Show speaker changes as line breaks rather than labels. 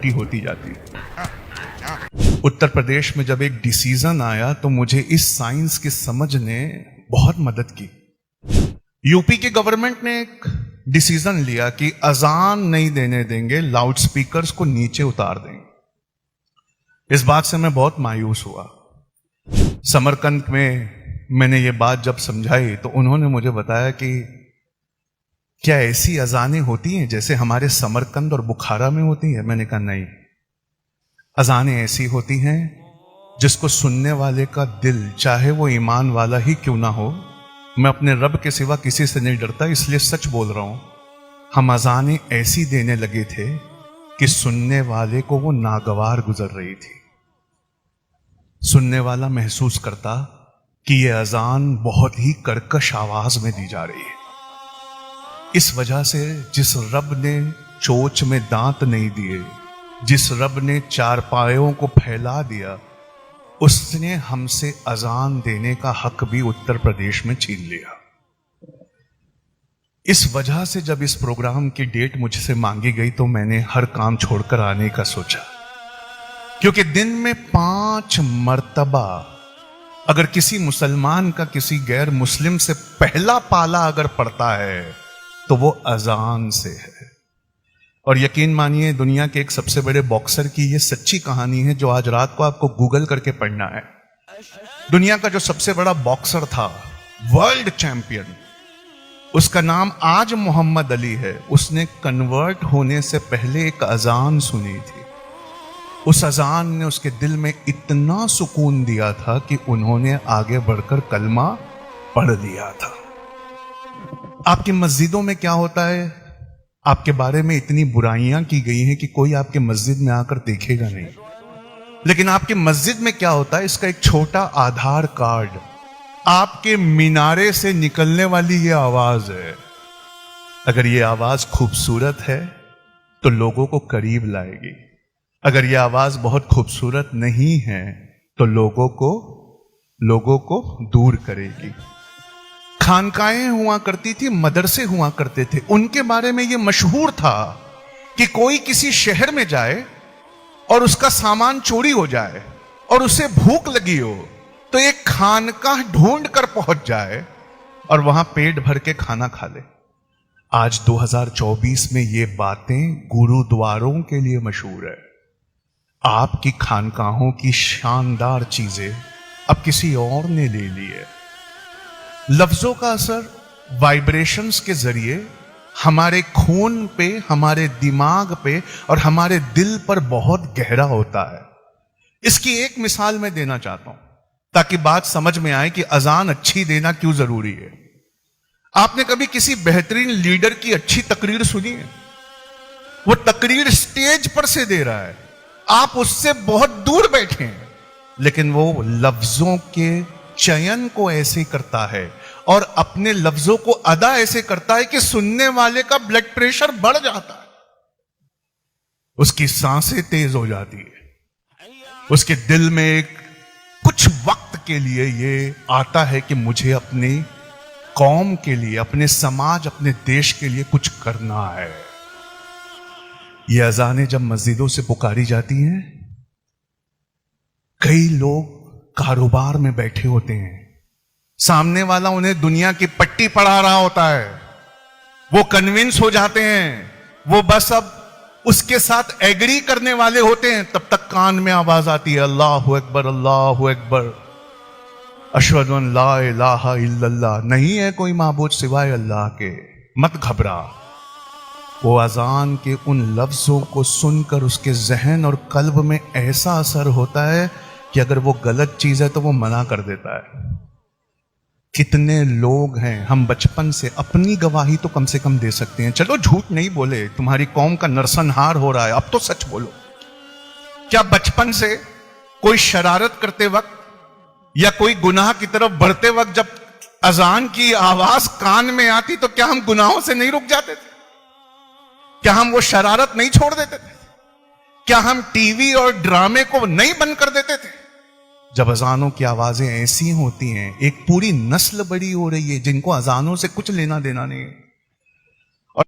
खोटी होती जाती है। उत्तर प्रदेश में जब एक डिसीजन आया तो मुझे इस साइंस की समझ ने बहुत मदद की। यूपी की गवर्नमेंट ने एक डिसीजन लिया कि अजान नहीं देने देंगे, लाउड स्पीकर्स को नीचे उतार देंगे। इस बात से मैं बहुत मायूस हुआ। समरकंद में मैंने ये बात जब समझाई तो उन्होंने मुझे बताया कि क्या ऐसी अजानें होती हैं जैसे हमारे समरकंद और बुखारा में होती हैं? मैंने कहा नहीं, अजानें ऐसी होती हैं जिसको सुनने वाले का दिल, चाहे वो ईमान वाला ही क्यों ना हो, मैं अपने रब के सिवा किसी से नहीं डरता, इसलिए सच बोल रहा हूं, हम अजानें ऐसी देने लगे थे कि सुनने वाले को वो नागवार गुजर रही थी। सुनने वाला महसूस करता कि ये अजान बहुत ही कर्कश आवाज में दी जा रही है। इस वजह से जिस रब ने चोच में दांत नहीं दिए, जिस रब ने चारपायों को फैला दिया, उसने हमसे अजान देने का हक भी उत्तर प्रदेश में छीन लिया। इस वजह से जब इस प्रोग्राम की डेट मुझसे मांगी गई तो मैंने हर काम छोड़कर आने का सोचा, क्योंकि दिन में 5 मर्तबा अगर किसी मुसलमान का किसी गैर मुस्लिम से पहला पाला अगर पड़ता है तो वो अजान से है। और यकीन मानिए, दुनिया के एक सबसे बड़े बॉक्सर की ये सच्ची कहानी है जो आज रात को आपको गूगल करके पढ़ना है। दुनिया का जो सबसे बड़ा बॉक्सर था, वर्ल्ड चैंपियन, उसका नाम आज मोहम्मद अली है। उसने कन्वर्ट होने से पहले एक अजान सुनी थी। उस अजान ने उसके दिल में इतना सुकून दिया था कि उन्होंने आगे बढ़कर कलमा पढ़ लिया था। आपकी मस्जिदों में क्या होता है? आपके बारे में इतनी बुराइयां की गई हैं कि कोई आपके मस्जिद में आकर देखेगा नहीं, लेकिन आपके मस्जिद में क्या होता है, इसका एक छोटा आधार कार्ड, आपके मीनारे से निकलने वाली ये आवाज है। अगर ये आवाज खूबसूरत है तो लोगों को करीब लाएगी, अगर ये आवाज बहुत खूबसूरत नहीं है तो लोगों को दूर करेगी। खानकाएं हुआ करती थी, मदरसे हुआ करते थे, उनके बारे में यह मशहूर था कि कोई किसी शहर में जाए और उसका सामान चोरी हो जाए और उसे भूख लगी हो तो एक खानकाह ढूंढ कर पहुंच जाए और वहां पेट भर के खाना खा ले। आज 2024 में ये बातें गुरुद्वारों के लिए मशहूर है। आपकी खानकाहों की शानदार चीजें अब किसी और ने ले ली है। लफ्जों का असर वाइब्रेशंस के जरिए हमारे खून पे, हमारे दिमाग पे और हमारे दिल पर बहुत गहरा होता है। इसकी एक मिसाल मैं देना चाहता हूं ताकि बात समझ में आए कि अजान अच्छी देना क्यों जरूरी है। आपने कभी किसी बेहतरीन लीडर की अच्छी तकरीर सुनी है? वो तकरीर स्टेज पर से दे रहा है, आप उससे बहुत दूर बैठे हैं, लेकिन वो लफ्जों के चयन को ऐसे करता है और अपने लफ्जों को अदा ऐसे करता है कि सुनने वाले का ब्लड प्रेशर बढ़ जाता है, उसकी सांसें तेज हो जाती है, उसके दिल में कुछ वक्त के लिए ये आता है कि मुझे अपनी कौम के लिए, अपने समाज, अपने देश के लिए कुछ करना है। ये अजानें जब मस्जिदों से पुकारी जाती हैं, कई लोग कारोबार में बैठे होते हैं, सामने वाला उन्हें दुनिया की पट्टी पढ़ा रहा होता है, वो कन्विंस हो जाते हैं, वो बस अब उसके साथ एग्री करने वाले होते हैं, तब तक कान में आवाज आती है, अल्लाहु अकबर, अल्लाहु अकबर, अशहदु अन ला इलाहा इल्लल्लाह, नहीं है कोई माबूद सिवाय अल्लाह के। मत घबरा। वो अजान के उन लफ्जों को सुनकर उसके जहन और कल्ब में ऐसा असर होता है कि अगर वो गलत चीज है तो वो मना कर देता है। कितने लोग हैं, हम बचपन से, अपनी गवाही तो कम से कम दे सकते हैं, चलो झूठ नहीं बोले, तुम्हारी कौम का नरसंहार हो रहा है, अब तो सच बोलो। क्या बचपन से कोई शरारत करते वक्त या कोई गुनाह की तरफ बढ़ते वक्त जब अजान की आवाज कान में आती तो क्या हम गुनाहों से नहीं रुक जाते थे? क्या हम वो शरारत नहीं छोड़ देते थे? क्या हम टीवी और ड्रामे को नहीं बंद कर देते थे? जब अजानों की आवाजें ऐसी होती हैं, एक पूरी नस्ल बड़ी हो रही है जिनको अजानों से कुछ लेना देना नहीं है। और